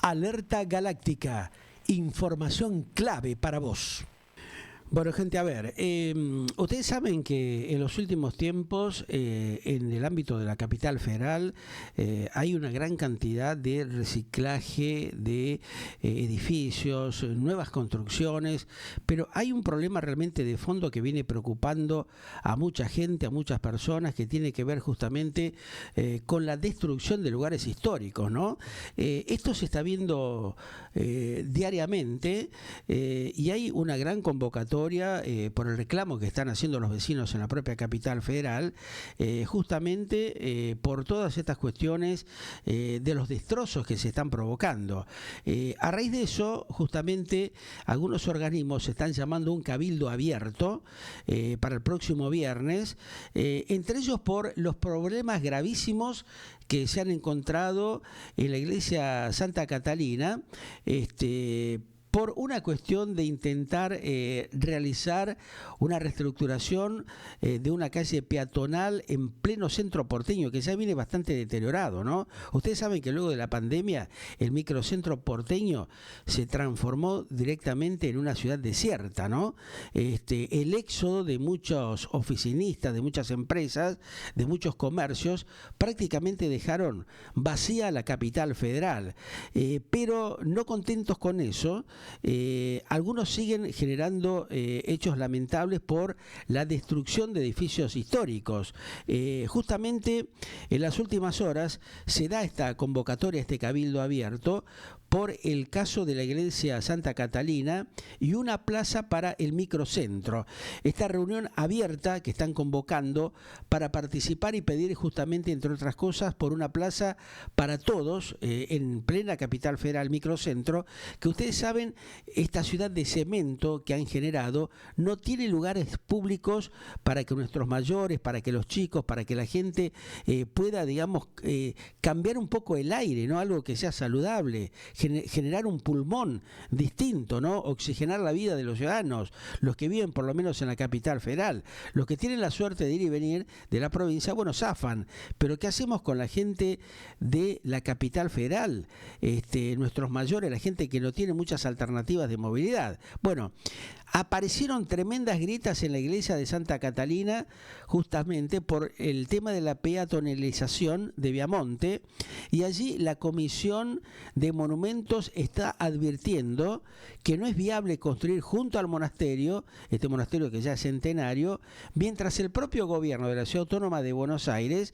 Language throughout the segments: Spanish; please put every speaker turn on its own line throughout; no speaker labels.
Alerta Galáctica, información clave para vos. Bueno, gente, a ver, ustedes saben que en los últimos tiempos, en el ámbito de la capital federal, hay una gran cantidad de reciclaje de edificios, nuevas construcciones, pero hay un problema realmente de fondo que viene preocupando a mucha gente, a muchas personas, que tiene que ver justamente con la destrucción de lugares históricos, ¿no? Esto se está viendo diariamente y hay una gran convocatoria por el reclamo que están haciendo los vecinos en la propia capital federal, justamente por todas estas cuestiones de los destrozos que se están provocando. A raíz de eso, justamente, algunos organismos están llamando un cabildo abierto para el próximo viernes, entre ellos por los problemas gravísimos que se han encontrado en la iglesia Santa Catalina, por una cuestión de intentar realizar una reestructuración de una calle peatonal en pleno centro porteño, que ya viene bastante deteriorado, ¿no? Ustedes saben que luego de la pandemia el microcentro porteño se transformó directamente en una ciudad desierta, ¿no? El éxodo de muchos oficinistas, de muchas empresas, de muchos comercios, prácticamente dejaron vacía la capital federal, pero no contentos con eso, algunos siguen generando hechos lamentables por la destrucción de edificios históricos. Justamente en las últimas horas se da esta convocatoria, este cabildo abierto, por el caso de la iglesia Santa Catalina y una plaza para el microcentro. Esta reunión abierta que están convocando para participar y pedir justamente, entre otras cosas, por una plaza para todos en plena capital federal, microcentro, que ustedes saben, esta ciudad de cemento que han generado no tiene lugares públicos para que nuestros mayores, para que los chicos, para que la gente pueda, digamos, cambiar un poco el aire, ¿no? Algo que sea saludable, generar un pulmón distinto, ¿no? Oxigenar la vida de los ciudadanos, los que viven por lo menos en la capital federal. Los que tienen la suerte de ir y venir de la provincia, bueno, zafan, pero ¿qué hacemos con la gente de la capital federal? Nuestros mayores, la gente que no tiene muchas alternativas de movilidad. Bueno, aparecieron tremendas grietas en la iglesia de Santa Catalina justamente por el tema de la peatonalización de Viamonte, y allí la Comisión de Monumentos está advirtiendo que no es viable construir junto al monasterio, este monasterio que ya es centenario, mientras el propio gobierno de la Ciudad Autónoma de Buenos Aires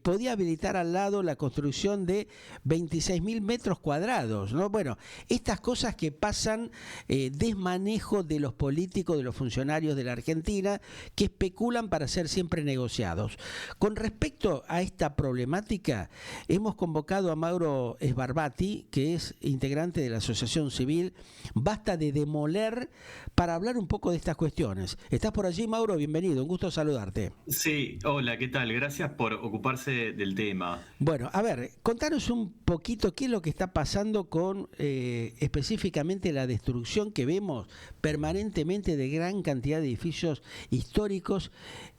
podía habilitar al lado la construcción de 26.000 metros cuadrados, ¿no? Bueno, estas cosas que pasan, desmanejo de los políticos, de los funcionarios de la Argentina, que especulan para ser siempre negociados. Con respecto a esta problemática, hemos convocado a Mauro Sbarbati, que es integrante de la Asociación Civil Basta de Demoler, para hablar un poco de estas cuestiones. ¿Estás por allí, Mauro? Bienvenido, un gusto saludarte.
Sí, hola, ¿qué tal? Gracias por ocuparse del tema.
Bueno, a ver, contanos un poquito qué es lo que está pasando con específicamente la destrucción que vemos permanentemente de gran cantidad de edificios históricos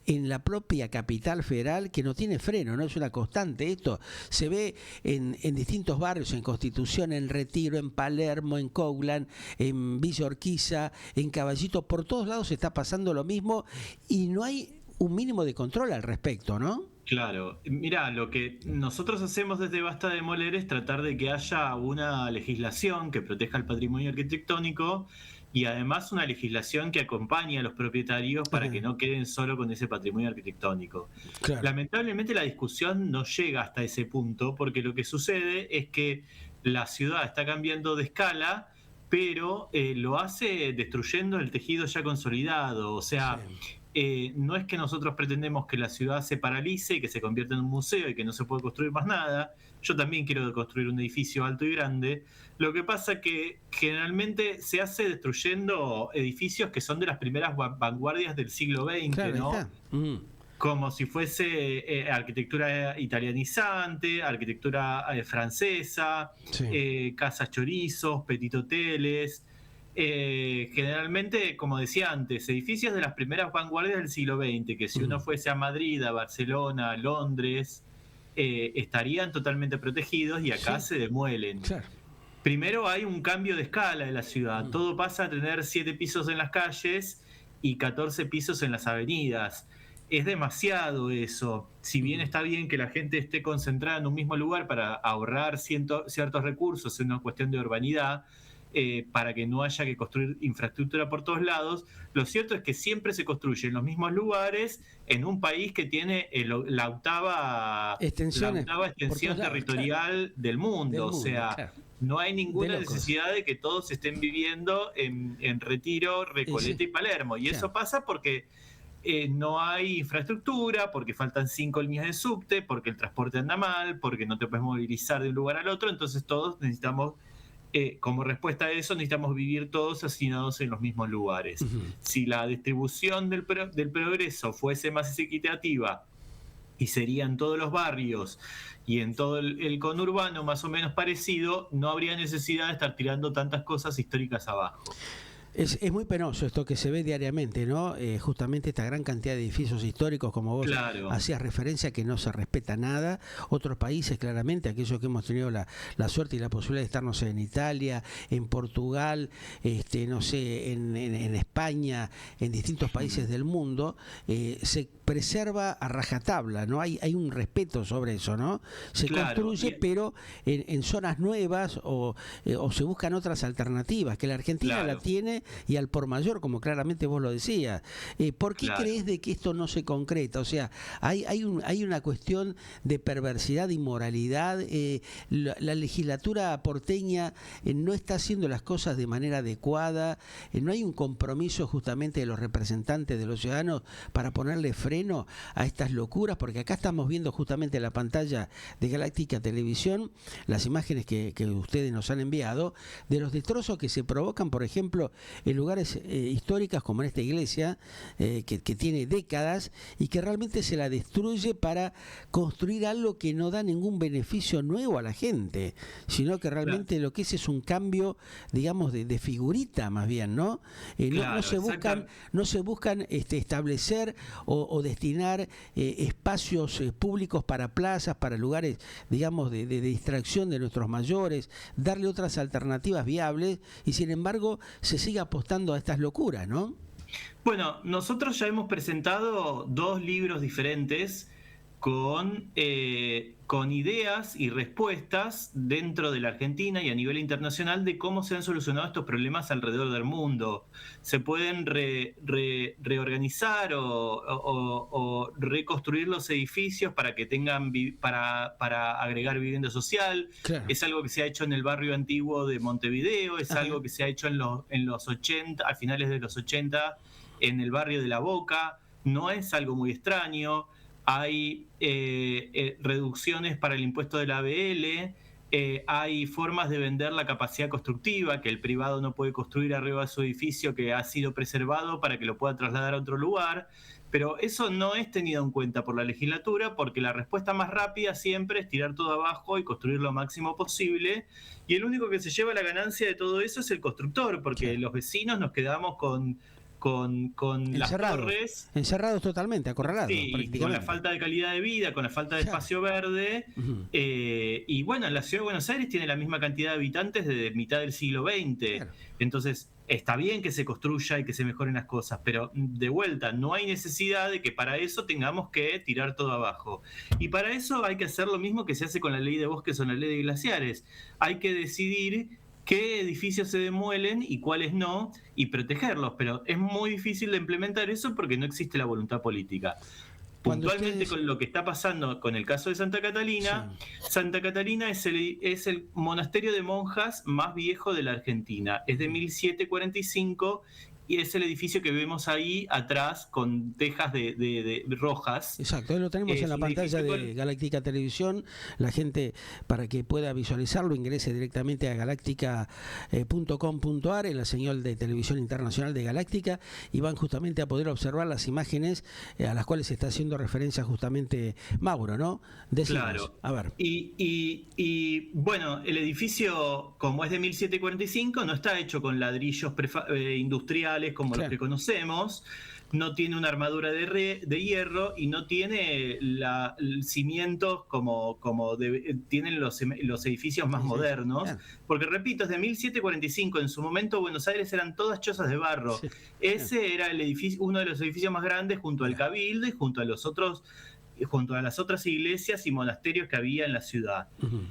en la propia capital federal, que no tiene freno, no es una constante. Esto se ve en distintos barrios, en Constitución, en Retiro, en Palermo, en Coughlan, en Villa Urquiza, en Caballito, por todos lados está pasando lo mismo y no hay un mínimo de control al respecto, ¿no?
Claro, mira, lo que nosotros hacemos desde Basta de Demoler es tratar de que haya una legislación que proteja el patrimonio arquitectónico y además una legislación que acompañe a los propietarios para que no queden solo con ese patrimonio arquitectónico.
Claro.
Lamentablemente la discusión no llega hasta ese punto porque lo que sucede es que la ciudad está cambiando de escala, pero lo hace destruyendo el tejido ya consolidado. O sea, no es que nosotros pretendemos que la ciudad se paralice y que se convierta en un museo y que no se puede construir más nada. Yo también quiero construir un edificio alto y grande. Lo que pasa es que generalmente se hace destruyendo edificios que son de las primeras vanguardias del siglo XX,
Claro,
¿no?
está.
Como si fuese arquitectura italianizante, arquitectura francesa,
Sí.
casas chorizos, petit hoteles. Generalmente, como decía antes, edificios de las primeras vanguardias del siglo XX, que si uno fuese a Madrid, a Barcelona, a Londres, estarían totalmente protegidos y acá
Sí,
se demuelen.
claro.
Primero hay un cambio de escala de la ciudad. Todo pasa a tener 7 pisos en las calles y 14 pisos en las avenidas. Es demasiado eso. Si bien está bien que la gente esté concentrada en un mismo lugar para ahorrar ciertos recursos, es una cuestión de urbanidad, para que no haya que construir infraestructura por todos lados, lo cierto es que siempre se construye en los mismos lugares en un país que tiene la octava
extensión
territorial del mundo. O sea,
claro.
No hay ninguna necesidad de que todos estén viviendo en Retiro, Recoleta y Palermo. Y eso pasa porque no hay infraestructura, porque faltan 5 líneas de subte, porque el transporte anda mal, porque no te puedes movilizar de un lugar al otro. Entonces todos necesitamos, como respuesta a eso, necesitamos vivir todos hacinados en los mismos lugares. Si la distribución del progreso fuese más equitativa y serían todos los barrios y en todo el conurbano más o menos parecido, no habría necesidad de estar tirando tantas cosas históricas abajo.
Es muy penoso esto que se ve diariamente, ¿no? Justamente esta gran cantidad de edificios históricos, como vos hacías referencia, que no se respeta nada. Otros países, claramente, aquellos que hemos tenido la suerte y la posibilidad de estar, no sé, en Italia, en Portugal, no sé, en España, en distintos países del mundo, se preserva a rajatabla, ¿no? Hay un respeto sobre eso, ¿no? Se construye, pero en zonas nuevas o se buscan otras alternativas, que la Argentina la tiene y al por mayor, como claramente vos lo decías. ¿Por qué crees de que esto no se concreta? O sea, hay una cuestión de perversidad y moralidad. La legislatura porteña no está haciendo las cosas de manera adecuada. No hay un compromiso justamente de los representantes de los ciudadanos para ponerle freno a estas locuras, porque acá estamos viendo justamente en la pantalla de Galáctica Televisión las imágenes que ustedes nos han enviado de los destrozos que se provocan, por ejemplo, en lugares históricos como en esta iglesia, que tiene décadas y que realmente se la destruye para construir algo que no da ningún beneficio nuevo a la gente, sino que realmente lo que es un cambio, digamos, de figurita más bien, ¿no? No se buscan establecer o destinar espacios públicos para plazas, para lugares, digamos, de distracción de nuestros mayores, darle otras alternativas viables, y sin embargo se sigue apostando a estas locuras, ¿no?
Bueno, nosotros ya hemos presentado 2 libros diferentes con ideas y respuestas dentro de la Argentina y a nivel internacional de cómo se han solucionado estos problemas alrededor del mundo. Se pueden reorganizar o reconstruir los edificios para que tengan para agregar vivienda social. Claro. Es algo que se ha hecho en el barrio antiguo de Montevideo, es algo que se ha hecho en los 80, a finales de los 80, en el barrio de La Boca. No es algo muy extraño. Hay reducciones para el impuesto del ABL, hay formas de vender la capacidad constructiva, que el privado no puede construir arriba de su edificio que ha sido preservado para que lo pueda trasladar a otro lugar, pero eso no es tenido en cuenta por la legislatura, porque la respuesta más rápida siempre es tirar todo abajo y construir lo máximo posible, y el único que se lleva la ganancia de todo eso es el constructor, porque los vecinos nos quedamos con las torres
encerrados totalmente, acorralados,
con la falta de calidad de vida, con la falta de espacio verde. Y bueno, la ciudad de Buenos Aires tiene la misma cantidad de habitantes desde mitad del siglo XX. Entonces está bien que se construya y que se mejoren las cosas, pero de vuelta, no hay necesidad de que para eso tengamos que tirar todo abajo. Y para eso hay que hacer lo mismo que se hace con la ley de bosques o la ley de glaciares. Hay que decidir qué edificios se demuelen y cuáles no, y protegerlos, pero es muy difícil de implementar eso porque no existe la voluntad política. Puntualmente con lo que está pasando con el caso de Santa Catalina, Santa Catalina es el monasterio de monjas más viejo de la Argentina, es de 1745 y es el edificio que vemos ahí atrás con tejas de rojas.
Exacto, lo tenemos en la pantalla de Galáctica Televisión. La gente, para que pueda visualizarlo, ingrese directamente a galáctica.com.ar en la señal de televisión internacional de Galáctica y van justamente a poder observar las imágenes a las cuales está haciendo referencia justamente Mauro, ¿no? Decimos,
claro.
A ver.
Y bueno, el edificio, como es de 1745, no está hecho con ladrillos industriales como los que conocemos, no tiene una armadura de hierro y no tiene cimientos como tienen los edificios más modernos.
Claro.
Porque, repito, es de 1745. En su momento Buenos Aires eran todas chozas de barro.
Sí,
Ese era el edificio, uno de los edificios más grandes junto al Cabildo y junto a las otras iglesias y monasterios que había en la ciudad.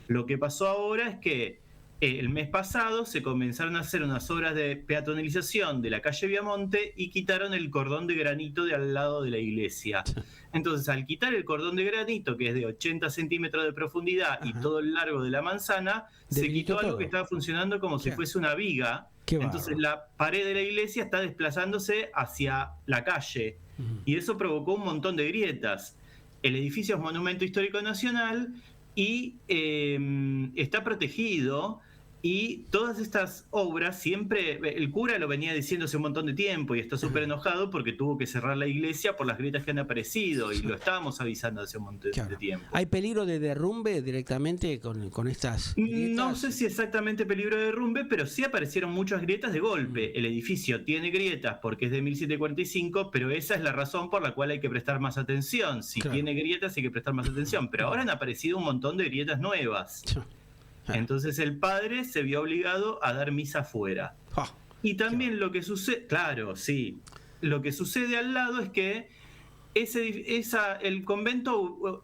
Lo que pasó ahora es que el mes pasado se comenzaron a hacer unas obras de peatonalización de la calle Viamonte y quitaron el cordón de granito de al lado de la iglesia. Entonces, al quitar el cordón de granito, que es de 80 centímetros de profundidad y todo el largo de la manzana, se quitó algo que estaba funcionando como si fuese una viga. Entonces, la pared de la iglesia está desplazándose hacia la calle y eso provocó un montón de grietas. El edificio es Monumento Histórico Nacional y está protegido, y todas estas obras siempre, el cura lo venía diciendo hace un montón de tiempo y está súper enojado porque tuvo que cerrar la iglesia por las grietas que han aparecido y lo estábamos avisando hace un montón de tiempo.
¿Hay peligro de derrumbe directamente con estas grietas?
No sé si exactamente peligro de derrumbe, pero sí aparecieron muchas grietas de golpe. El edificio tiene grietas porque es de 1745, pero esa es la razón por la cual hay que prestar más atención. Si tiene grietas hay que prestar más atención, pero ahora han aparecido un montón de grietas nuevas. Entonces el padre se vio obligado a dar misa afuera. Y también lo que sucede, lo que sucede al lado es que el convento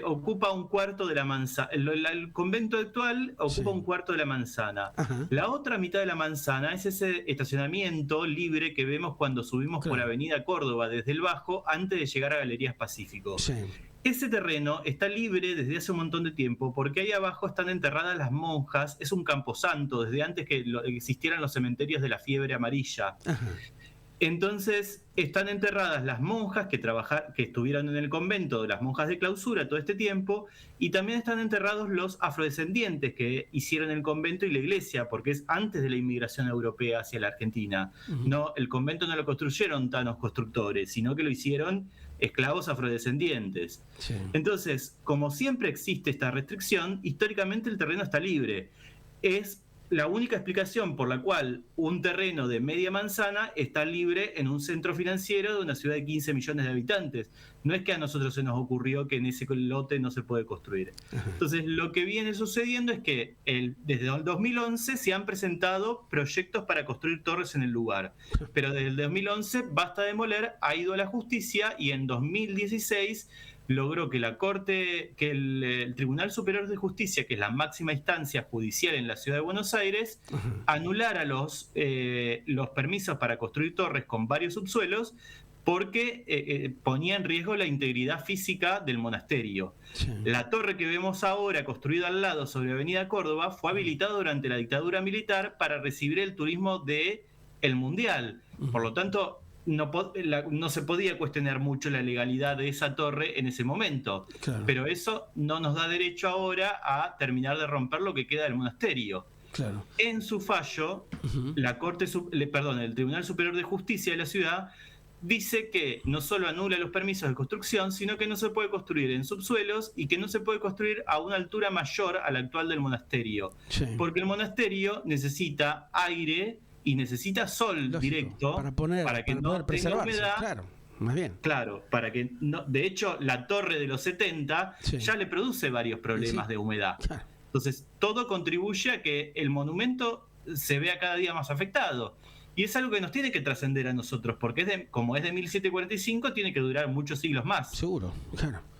ocupa un cuarto de la manzana. El convento actual ocupa un cuarto de la manzana. La otra mitad de la manzana es ese estacionamiento libre que vemos cuando subimos por Avenida Córdoba desde el Bajo antes de llegar a Galerías Pacífico. Ese terreno está libre desde hace un montón de tiempo porque ahí abajo están enterradas las monjas. Es un camposanto desde antes que existieran los cementerios de la fiebre amarilla. Entonces están enterradas las monjas que estuvieron en el convento, las monjas de clausura todo este tiempo, y también están enterrados los afrodescendientes que hicieron el convento y la iglesia, porque es antes de la inmigración europea hacia la Argentina. No, el convento no lo construyeron tanos constructores, sino que lo hicieron esclavos afrodescendientes. Entonces, como siempre existe esta restricción, históricamente el terreno está libre. Es la única explicación por la cual un terreno de media manzana está libre en un centro financiero de una ciudad de 15 millones de habitantes. No es que a nosotros se nos ocurrió que en ese lote no se puede construir. Entonces, lo que viene sucediendo es que desde el 2011 se han presentado proyectos para construir torres en el lugar. Pero desde el 2011, Basta Demoler ha ido a la justicia y en 2016 logró que el Tribunal Superior de Justicia, que es la máxima instancia judicial en la ciudad de Buenos Aires, anulara los permisos para construir torres con varios subsuelos porque ponía en riesgo la integridad física del monasterio. La torre que vemos ahora, construida al lado sobre Avenida Córdoba, fue habilitada durante la dictadura militar para recibir el turismo del Mundial. Por lo tanto, no se podía cuestionar mucho la legalidad de esa torre en ese momento, pero eso no nos da derecho ahora a terminar de romper lo que queda del monasterio. En su fallo, el Tribunal Superior de Justicia de la ciudad dice que no solo anula los permisos de construcción, sino que no se puede construir en subsuelos y que no se puede construir a una altura mayor a la actual del monasterio, porque el monasterio necesita aire y necesita sol directo para que no tenga humedad.
Más bien.
Para que no. De hecho, la torre de los 70 ya le produce varios problemas de humedad. Entonces, todo contribuye a que el monumento se vea cada día más afectado. Y es algo que nos tiene que trascender a nosotros, porque como es de 1745, tiene que durar muchos siglos más.
Seguro,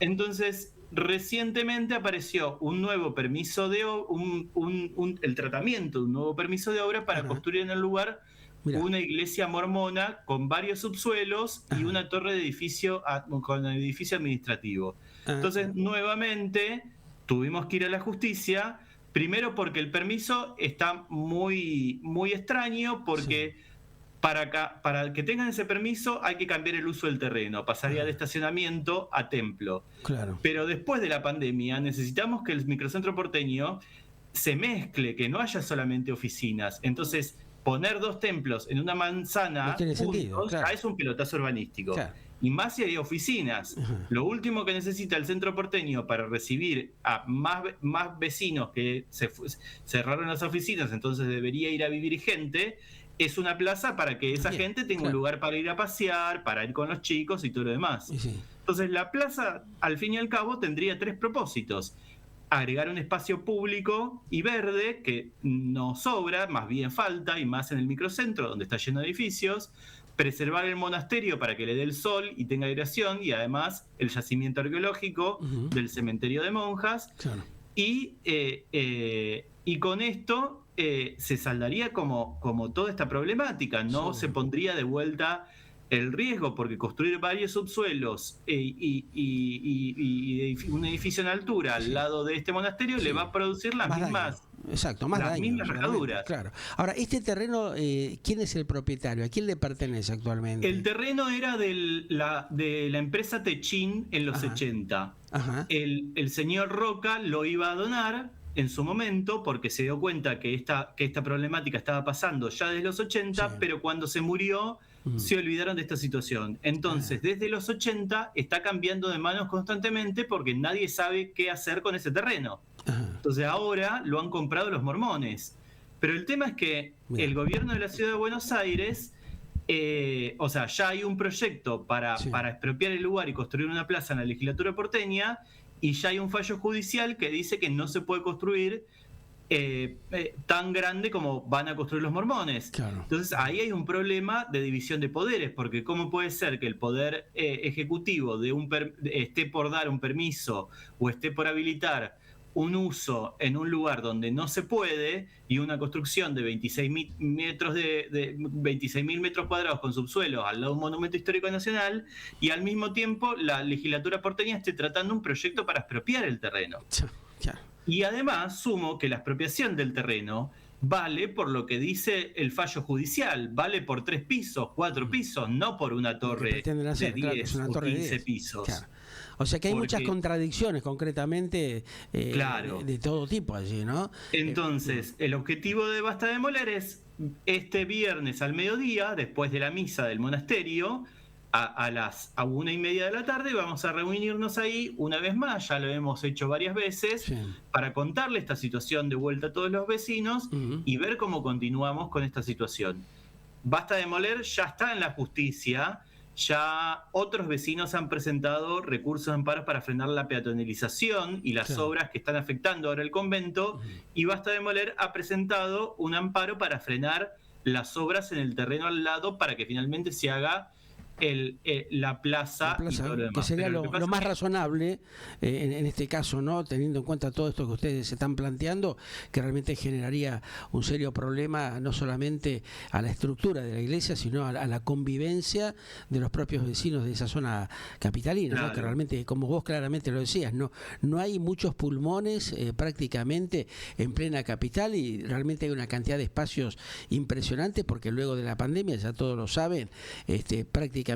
Entonces, recientemente apareció un nuevo permiso de el tratamiento de un nuevo permiso de obra para construir en el lugar una iglesia mormona con varios subsuelos y una torre de edificio con edificio administrativo. Entonces, nuevamente tuvimos que ir a la justicia, primero porque el permiso está muy, muy extraño, porque para que tengan ese permiso hay que cambiar el uso del terreno, pasaría de estacionamiento a templo. Pero después de la pandemia necesitamos que el microcentro porteño se mezcle, que no haya solamente oficinas. Entonces, poner dos templos en una manzana
no tiene sentido,
es un pelotazo urbanístico. Y más si hay oficinas. Lo último que necesita el centro porteño para recibir a más vecinos que cerraron las oficinas, entonces debería ir a vivir gente, es una plaza para que esa
Bien,
gente tenga
claro.
un lugar para ir a pasear, para ir con los chicos y todo lo demás.
Y sí.
Entonces la plaza, al fin y al cabo, tendría 3 propósitos. Agregar un espacio público y verde que no sobra, más bien falta, y más en el microcentro donde está lleno de edificios. Preservar el monasterio para que le dé el sol y tenga aireación, y además el yacimiento arqueológico
Ujú.
del cementerio de monjas.
Claro.
Y con esto se saldaría como toda esta problemática, no
Sí.
se pondría de vuelta el riesgo, porque construir varios subsuelos y un edificio en altura al
Sí.
lado de este monasterio
Sí.
le va a producir las
Más daño.
mismas,
Exacto, más daño. Realmente,
rajaduras.
claro. Ahora, este terreno, ¿quién es el propietario? ¿A quién le pertenece actualmente?
El terreno era de la empresa Techin en los
Ajá.
80.
Ajá.
El señor Roca lo iba a donar en su momento porque se dio cuenta que esta problemática estaba pasando ya desde los 80,
Sí.
pero cuando se murió
Ujú.
se olvidaron de esta situación. Entonces, desde los 80 está cambiando de manos constantemente porque nadie sabe qué hacer con ese terreno.
Ajá.
Entonces ahora lo han comprado los mormones. Pero el tema es que
Bien.
el gobierno de la ciudad de Buenos Aires, o sea, ya hay un proyecto para
Sí.
expropiar el lugar y construir una plaza en la legislatura porteña, y ya hay un fallo judicial que dice que no se puede construir tan grande como van a construir los mormones.
Claro.
Entonces ahí hay un problema de división de poderes, porque ¿cómo puede ser que el poder ejecutivo esté por dar un permiso o esté por habilitar un uso en un lugar donde no se puede, y una construcción de 26.000 metros cuadrados con subsuelo al lado de un monumento histórico nacional, y al mismo tiempo la legislatura porteña esté tratando un proyecto para expropiar el terreno?
Claro.
Y además sumo que la expropiación del terreno vale por lo que dice el fallo judicial, vale por 3 pisos, 4 pisos, no por una torre
pretenden hacer,
de
claro,
10
es una
o
torre de
15
10.
pisos.
Claro. O sea que hay muchas
Porque-
contradicciones concretamente
Claro.
de todo tipo allí, ¿no?
Entonces, el objetivo de Basta Demoler es este viernes al mediodía, después de la misa del monasterio, a 1:30 de la tarde, vamos a reunirnos ahí una vez más, ya lo hemos hecho varias veces,
Sí.
para contarle esta situación de vuelta a todos los vecinos
Ujú.
y ver cómo continuamos con esta situación. Basta Demoler ya está en la justicia, ya otros vecinos han presentado recursos de amparo para frenar la peatonalización y las
Claro.
obras que están afectando ahora el convento, y Basta Demoler ha presentado un amparo para frenar las obras en el terreno al lado para que finalmente se haga la plaza,
La plaza,
y todo lo
que
demás.
sería
Pero
lo
pasa
más
es que-
razonable en este caso, ¿no? Teniendo en cuenta todo esto que ustedes se están planteando, que realmente generaría un serio problema no solamente a la estructura de la iglesia, sino a la convivencia de los propios vecinos de esa zona capitalina, ¿no?
Claro.
Que realmente, como vos claramente lo decías, no hay muchos pulmones prácticamente en plena capital, y realmente hay una cantidad de espacios impresionantes, porque luego de la pandemia, ya todos lo saben, prácticamente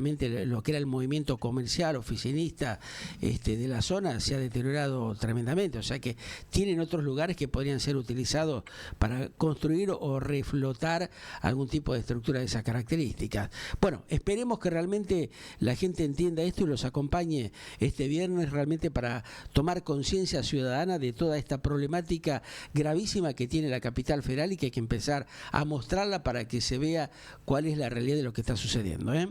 lo que era el movimiento comercial, oficinista de la zona se ha deteriorado tremendamente. O sea que tienen otros lugares que podrían ser utilizados para construir o reflotar algún tipo de estructura de esas características. Bueno, esperemos que realmente la gente entienda esto y los acompañe este viernes realmente para tomar conciencia ciudadana de toda esta problemática gravísima que tiene la capital federal, y que hay que empezar a mostrarla para que se vea cuál es la realidad de lo que está sucediendo, ¿eh?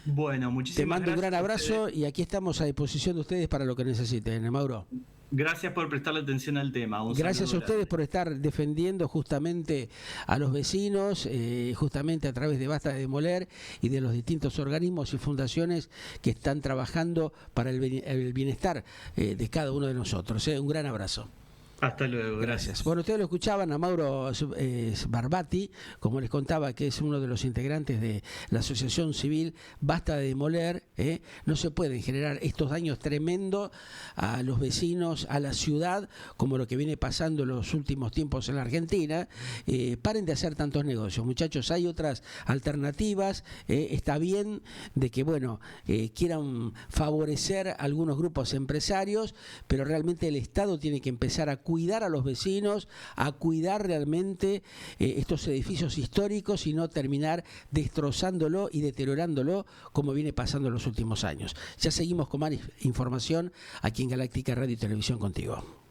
Bueno, muchísimas
Te mando un
gracias
gran
a
abrazo
ustedes.
y aquí estamos a disposición de ustedes para lo que necesiten, Mauro.
Gracias por prestarle atención al tema. Un
Gracias a
saludo
ustedes
grande.
por estar defendiendo justamente a los vecinos, justamente a través de Basta de Demoler y de los distintos organismos y fundaciones que están trabajando para el bienestar de cada uno de nosotros. Un gran abrazo.
Hasta luego, gracias.
Bueno, ustedes lo escuchaban a Mauro Sbarbati, como les contaba, que es uno de los integrantes de la Asociación Civil Basta de Demoler. No se pueden generar estos daños tremendos a los vecinos, a la ciudad, como lo que viene pasando en los últimos tiempos en la Argentina. Paren de hacer tantos negocios, muchachos, hay otras alternativas. Está bien de que, bueno, quieran favorecer a algunos grupos empresarios, pero realmente el Estado tiene que empezar a cuidar a los vecinos, a cuidar realmente estos edificios históricos, y no terminar destrozándolo y deteriorándolo como viene pasando en los últimos años. Ya seguimos con más información aquí en Galáctica Radio y Televisión contigo.